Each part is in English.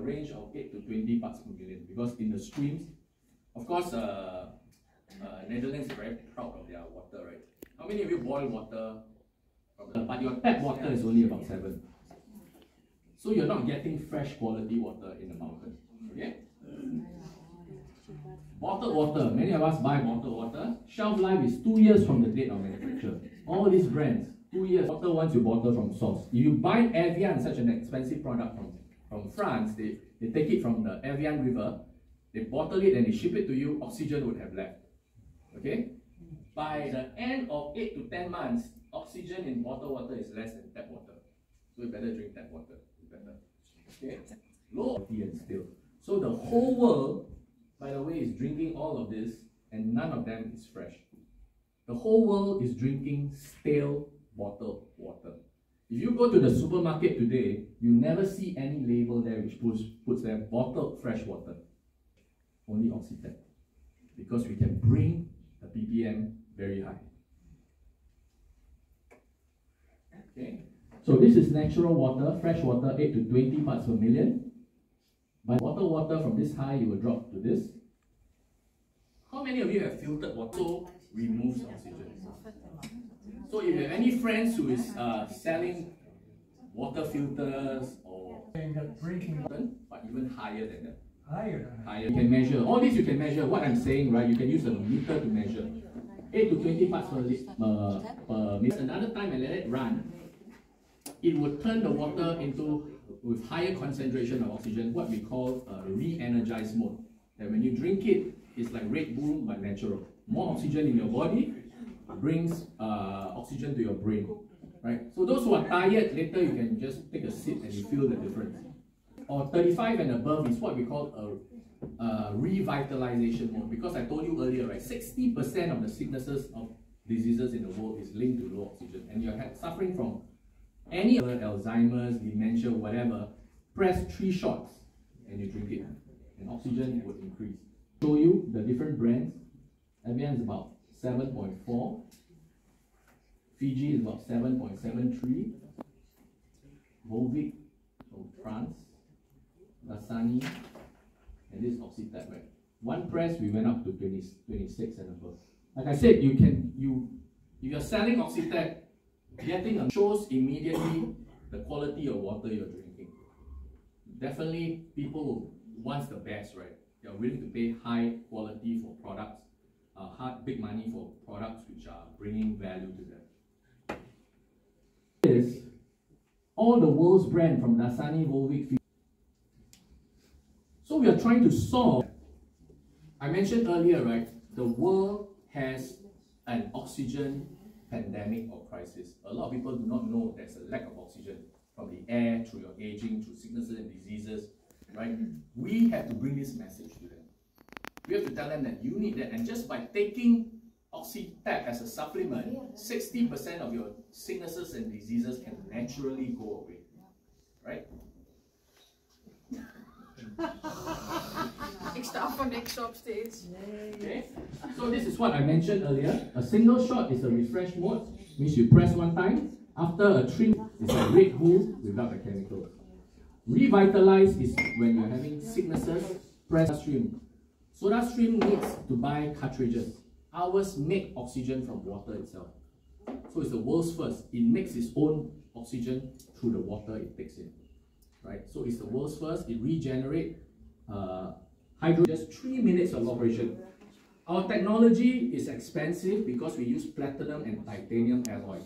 range of 8 to 20 parts per million, because in the streams, of course, Netherlands is very proud of their water, right? How many of you boil water? But your tap water is only about 7. So you're not getting fresh quality water in the mountain. Okay? Bottled water. Many of us buy bottled water. Shelf life is 2 years from the date of manufacture. All these brands, 2 years. Water once you bottle from source. If you buy Evian, such an expensive product from France, they take it from the Evian River, they bottle it and they ship it to you, oxygen would have left. Okay? By the end of 8 to 10 months, oxygen in bottled water is less than tap water. So you better drink tap water. Better. Okay? Low and still. So the whole world, by the way, is drinking all of this, and none of them is fresh. The whole world is drinking stale bottled water. If you go to the supermarket today, you never see any label there which puts there bottled fresh water. Only Oxitec. Because we can bring the ppm very high. Okay. So this is natural water, fresh water, 8 to 20 parts per million. By bottled water from this high, you will drop to this. How many of you have filtered water? So removes oxygen. So if you have any friends who is selling water filters or drinking water, but even higher than that. Higher. You can measure. All this you can measure. What I'm saying, right? You can use a meter to measure. 8 to 20 parts per minute. Another time and let it run, it would turn the water into, with higher concentration of oxygen, what we call re-energized mode. That when you drink it, it's like Red Bull but natural. More oxygen in your body brings oxygen to your brain, right? So those who are tired, later you can just take a sip and you feel the difference. Or 35 and above is what we call a revitalization mode, because I told you earlier, right? 60% of the sicknesses of diseases in the world is linked to low oxygen, and you're suffering from any other Alzheimer's, dementia, whatever. Press 3 shots and you drink it, and oxygen would increase. Show you the different brands. Evian is about 7.4. Fiji is about 7.73. Volvic from France. Dasani, and this Oxitec, right? One press we went up to 26 and above. Like I said, if you're selling Oxitec, getting shows immediately the quality of water you're drinking. Definitely people want the best, right? They're willing to pay high quality for products, big money for products which are bringing value to them. Is all the world's brand from Dasani, Volvic. So we are trying to solve. I mentioned earlier, right? The world has an oxygen pandemic or crisis. A lot of people do not know there's a lack of oxygen from the air, through your aging, through sicknesses and diseases, right? We have to bring this message to them. We have to tell them that you need that, and just by taking Oxitec as a supplement, 60% of your sicknesses and diseases can naturally go away, right? Ik sta voor niks op steeds. Okay, so this is what I mentioned earlier. A single shot is a refresh mode, means you press one time. After a trim, it's a Red Bull without the chemicals. Revitalize is when you're having sicknesses, press stream. SodaStream needs to buy cartridges. Ours make oxygen from water itself. So it's the world's first. It makes its own oxygen through the water it takes in. Right? So it's the world's first. It regenerates hydrogen. Just 3 minutes of operation. Our technology is expensive because we use platinum and titanium alloy.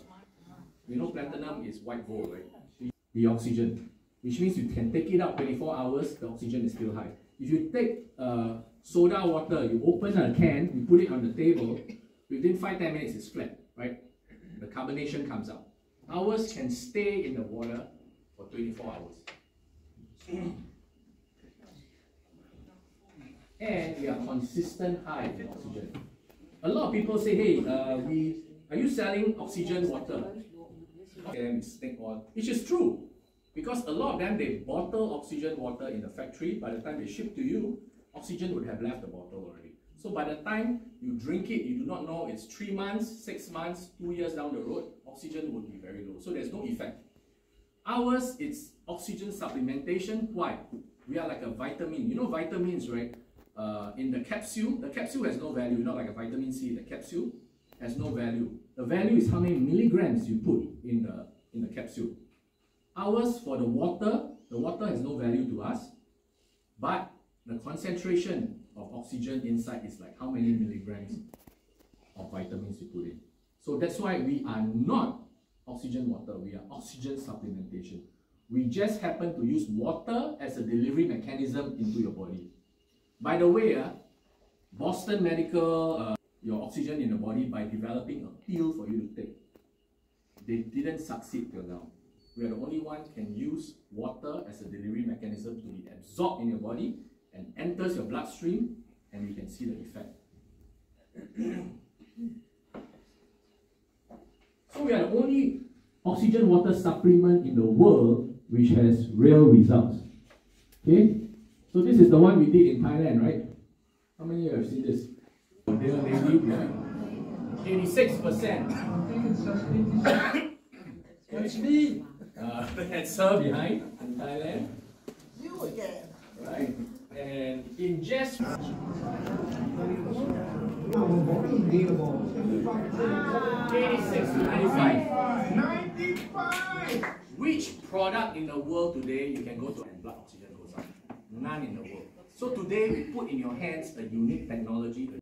You know platinum is white gold, right? The oxygen, which means you can take it out 24 hours, the oxygen is still high. If you take soda water, you open a can, you put it on the table, within 5-10 minutes it's flat, right? The carbonation comes out. Ours can stay in the water for 24 hours. And we are consistent high in oxygen. A lot of people say, hey, are you selling oxygen water? Which is true, because a lot of them, they bottle oxygen water in the factory. By the time they ship to you, oxygen would have left the bottle already. So by the time you drink it, you do not know it's 3 months, 6 months, 2 years down the road, oxygen would be very low. So there's no effect. Ours, it's oxygen supplementation. Why? We are like a vitamin. You know vitamins, right? In the capsule has no value. Not like a vitamin C. The capsule has no value. The value is how many milligrams you put in the capsule. Ours, for the water has no value to us, but the concentration of oxygen inside is like how many milligrams of vitamins you put in. So that's why we are not oxygen water, we are oxygen supplementation. We just happen to use water as a delivery mechanism into your body. By the way, Boston Medical, your oxygen in the body by developing a pill for you to take. They didn't succeed till now. We are the only one can use water as a delivery mechanism to be absorbed in your body and enters your bloodstream, and you can see the effect. So we are the only oxygen water supplement in the world which has real results. Okay? So this is the one we did in Thailand, right? How many of you have seen this? Dear lady, 86%. That's me. That's her behind in Thailand. You again. Right? And in just 86 to 95. 95. Which product in the world today you can go to and blood oxygen goes up? None in the world. So today we put in your hands a unique technology.